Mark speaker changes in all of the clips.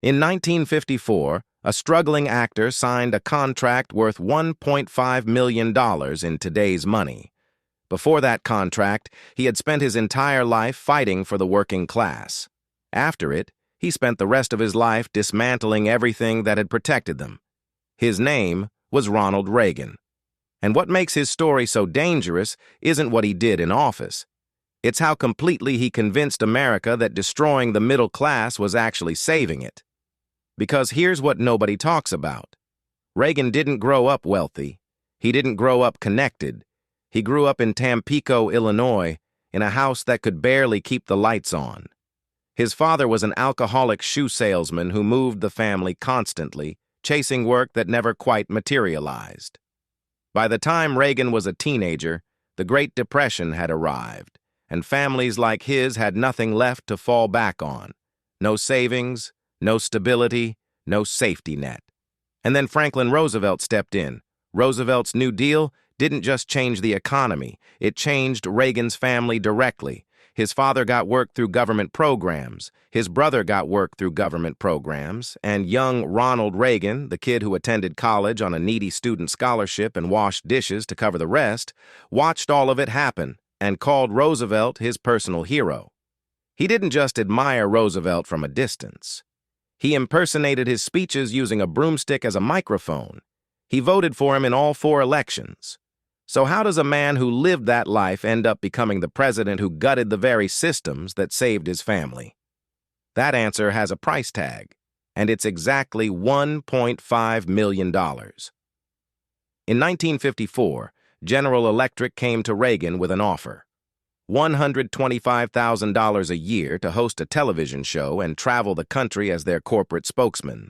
Speaker 1: In 1954, a struggling actor signed a contract worth $1.5 million in today's money. Before that contract, he had spent his entire life fighting for the working class. After it, he spent the rest of his life dismantling everything that had protected them. His name was Ronald Reagan. And what makes his story so dangerous isn't what he did in office. It's how completely he convinced America that destroying the middle class was actually saving it. Because here's what nobody talks about. Reagan didn't grow up wealthy. He didn't grow up connected. He grew up in Tampico, Illinois, in a house that could barely keep the lights on. His father was an alcoholic shoe salesman who moved the family constantly, chasing work that never quite materialized. By the time Reagan was a teenager, the Great Depression had arrived, and families like his had nothing left to fall back on. No savings, no stability, no safety net. And then Franklin Roosevelt stepped in. Roosevelt's New Deal didn't just change the economy, it changed Reagan's family directly. His father got work through government programs, his brother got work through government programs, and young Ronald Reagan, the kid who attended college on a needy student scholarship and washed dishes to cover the rest, watched all of it happen and called Roosevelt his personal hero. He didn't just admire Roosevelt from a distance. He impersonated his speeches using a broomstick as a microphone. He voted for him in all 4 elections. So how does a man who lived that life end up becoming the president who gutted the very systems that saved his family? That answer has a price tag, and it's exactly $1.5 million. In 1954, General Electric came to Reagan with an offer. $125,000 a year to host a television show and travel the country as their corporate spokesman.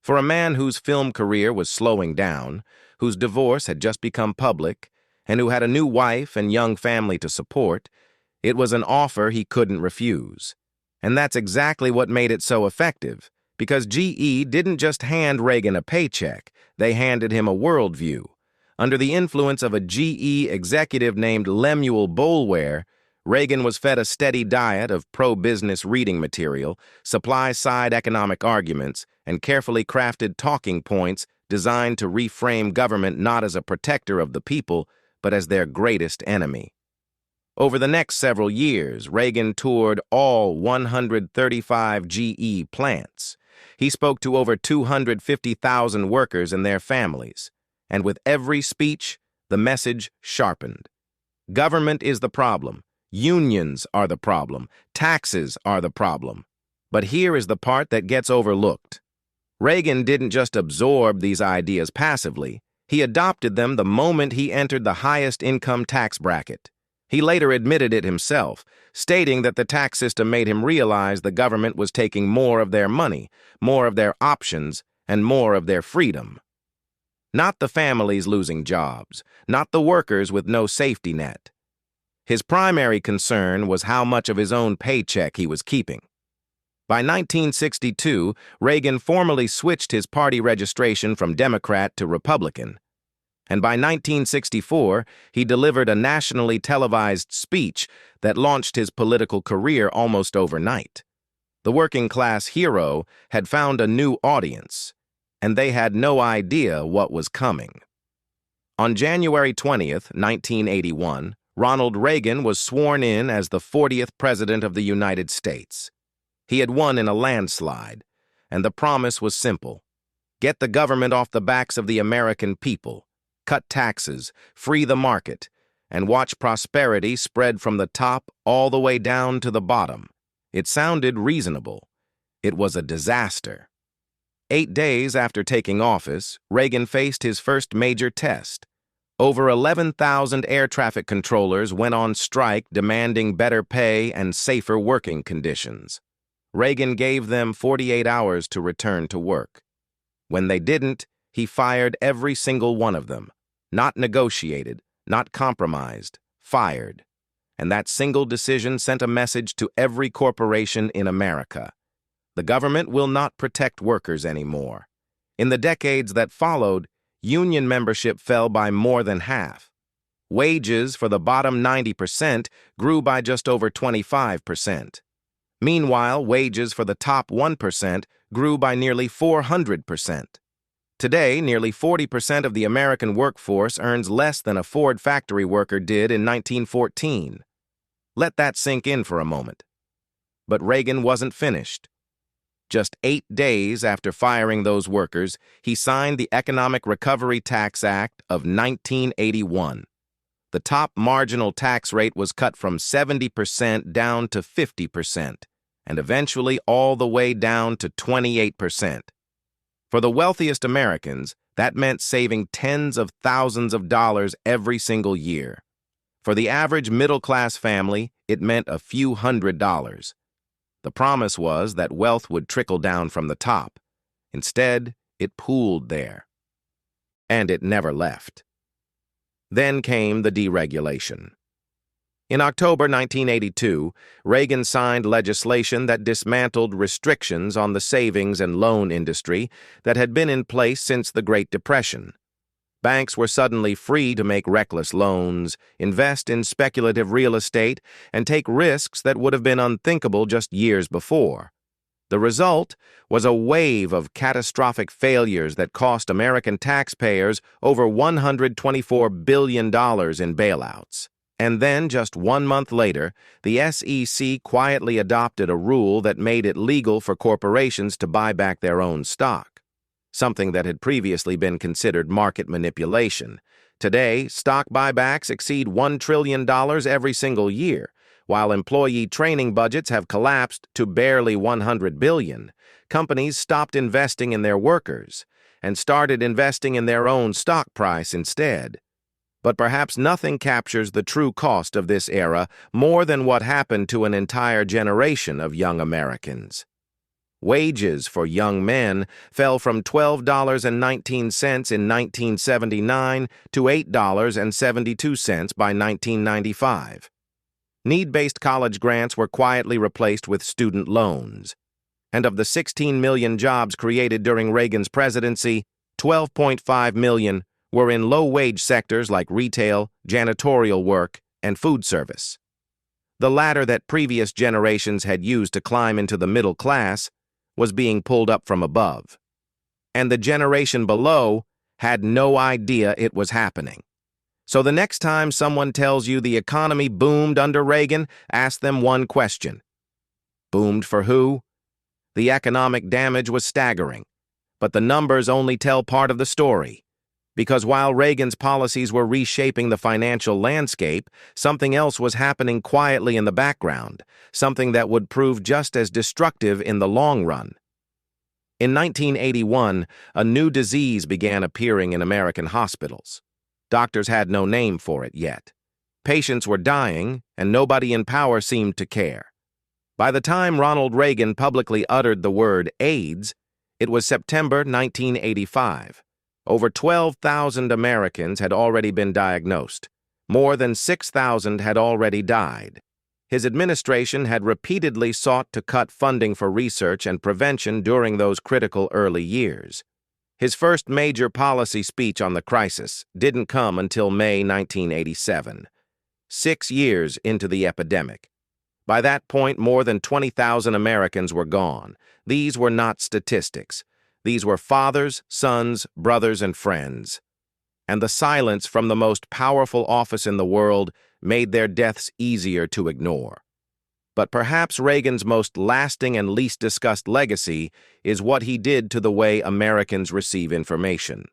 Speaker 1: For a man whose film career was slowing down, whose divorce had just become public, and who had a new wife and young family to support, it was an offer he couldn't refuse. And that's exactly what made it so effective, because GE didn't just hand Reagan a paycheck, they handed him a worldview. Under the influence of a GE executive named Lemuel Boulware, Reagan was fed a steady diet of pro-business reading material, supply-side economic arguments, and carefully crafted talking points designed to reframe government not as a protector of the people, but as their greatest enemy. Over the next several years, Reagan toured all 135 GE plants. He spoke to over 250,000 workers and their families. And with every speech, the message sharpened. Government is the problem. Unions are the problem. Taxes are the problem. But here is the part that gets overlooked. Reagan didn't just absorb these ideas passively. He adopted them the moment he entered the highest income tax bracket. He later admitted it himself, stating that the tax system made him realize the government was taking more of their money, more of their options, and more of their freedom. Not the families losing jobs, not the workers with no safety net. His primary concern was how much of his own paycheck he was keeping. By 1962, Reagan formally switched his party registration from Democrat to Republican. And by 1964, he delivered a nationally televised speech that launched his political career almost overnight. The working-class hero had found a new audience, and they had no idea what was coming. On January 20th, 1981, Ronald Reagan was sworn in as the 40th President of the United States. He had won in a landslide, and the promise was simple. Get the government off the backs of the American people, cut taxes, free the market, and watch prosperity spread from the top all the way down to the bottom. It sounded reasonable. It was a disaster. 8 days after taking office, Reagan faced his first major test. Over 11,000 air traffic controllers went on strike demanding better pay and safer working conditions. Reagan gave them 48 hours to return to work. When they didn't, he fired every single one of them. Not negotiated, not compromised, fired. And that single decision sent a message to every corporation in America. The government will not protect workers anymore. In the decades that followed, union membership fell by more than half. Wages for the bottom 90% grew by just over 25%. Meanwhile, wages for the top 1% grew by nearly 400%. Today, nearly 40% of the American workforce earns less than a Ford factory worker did in 1914. Let that sink in for a moment. But Reagan wasn't finished. Just 8 days after firing those workers, he signed the Economic Recovery Tax Act of 1981. The top marginal tax rate was cut from 70% down to 50%, and eventually all the way down to 28%. For the wealthiest Americans, that meant saving tens of thousands of dollars every single year. For the average middle-class family, it meant a few $100s. The promise was that wealth would trickle down from the top. Instead, it pooled there. And it never left. Then came the deregulation. In October 1982, Reagan signed legislation that dismantled restrictions on the savings and loan industry that had been in place since the Great Depression. Banks were suddenly free to make reckless loans, invest in speculative real estate, and take risks that would have been unthinkable just years before. The result was a wave of catastrophic failures that cost American taxpayers over $124 billion in bailouts. And then, just 1 month later, the SEC quietly adopted a rule that made it legal for corporations to buy back their own stock, something that had previously been considered market manipulation. Today, stock buybacks exceed $1 trillion every single year, while employee training budgets have collapsed to barely $100 billion. Companies stopped investing in their workers and started investing in their own stock price instead. But perhaps nothing captures the true cost of this era more than what happened to an entire generation of young Americans. Wages for young men fell from $12.19 in 1979 to $8.72 by 1995. Need-based college grants were quietly replaced with student loans. And of the 16 million jobs created during Reagan's presidency, 12.5 million were in low-wage sectors like retail, janitorial work, and food service. The latter that previous generations had used to climb into the middle class was being pulled up from above. And the generation below had no idea it was happening. So the next time someone tells you the economy boomed under Reagan, ask them one question. Boomed for who? The economic damage was staggering, but the numbers only tell part of the story. Because while Reagan's policies were reshaping the financial landscape, something else was happening quietly in the background, something that would prove just as destructive in the long run. In 1981, a new disease began appearing in American hospitals. Doctors had no name for it yet. Patients were dying, and nobody in power seemed to care. By the time Ronald Reagan publicly uttered the word AIDS, it was September 1985. Over 12,000 Americans had already been diagnosed. More than 6,000 had already died. His administration had repeatedly sought to cut funding for research and prevention during those critical early years. His first major policy speech on the crisis didn't come until May 1987, 6 years into the epidemic. By that point, more than 20,000 Americans were gone. These were not statistics. These were fathers, sons, brothers, and friends. And the silence from the most powerful office in the world made their deaths easier to ignore. But perhaps Reagan's most lasting and least discussed legacy is what he did to the way Americans receive information.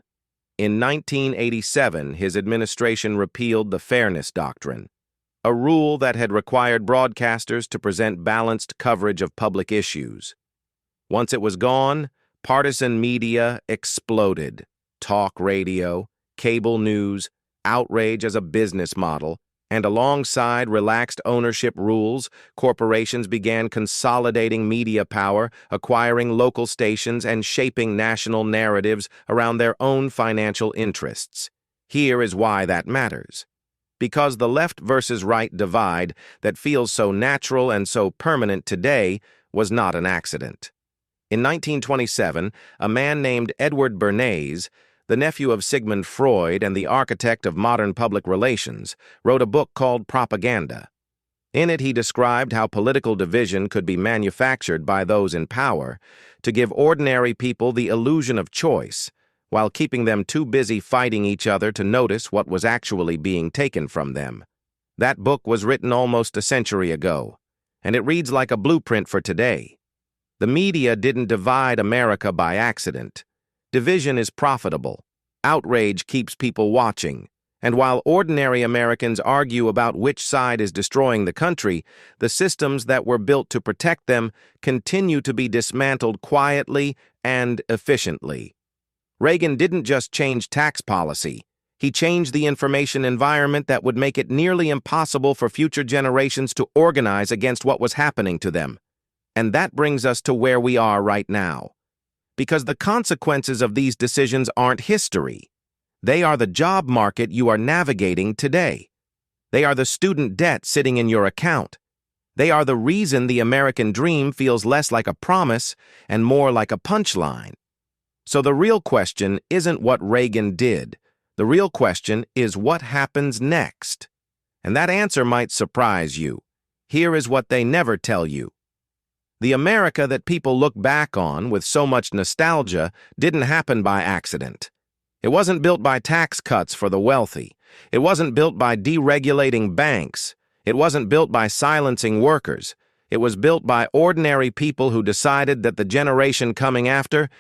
Speaker 1: In 1987, his administration repealed the Fairness Doctrine, a rule that had required broadcasters to present balanced coverage of public issues. Once it was gone, partisan media exploded. Talk radio, cable news, outrage as a business model, and alongside relaxed ownership rules, corporations began consolidating media power, acquiring local stations, and shaping national narratives around their own financial interests. Here is why that matters. Because the left versus right divide that feels so natural and so permanent today was not an accident. In 1927, a man named Edward Bernays, the nephew of Sigmund Freud and the architect of modern public relations, wrote a book called Propaganda. In it, he described how political division could be manufactured by those in power to give ordinary people the illusion of choice, while keeping them too busy fighting each other to notice what was actually being taken from them. That book was written almost a century ago, and it reads like a blueprint for today. The media didn't divide America by accident. Division is profitable. Outrage keeps people watching. And while ordinary Americans argue about which side is destroying the country, the systems that were built to protect them continue to be dismantled quietly and efficiently. Reagan didn't just change tax policy. He changed the information environment that would make it nearly impossible for future generations to organize against what was happening to them. And that brings us to where we are right now. Because the consequences of these decisions aren't history. They are the job market you are navigating today. They are the student debt sitting in your account. They are the reason the American dream feels less like a promise and more like a punchline. So the real question isn't what Reagan did. The real question is what happens next. And that answer might surprise you. Here is what they never tell you. The America that people look back on with so much nostalgia didn't happen by accident. It wasn't built by tax cuts for the wealthy. It wasn't built by deregulating banks. It wasn't built by silencing workers. It was built by ordinary people who decided that the generation coming after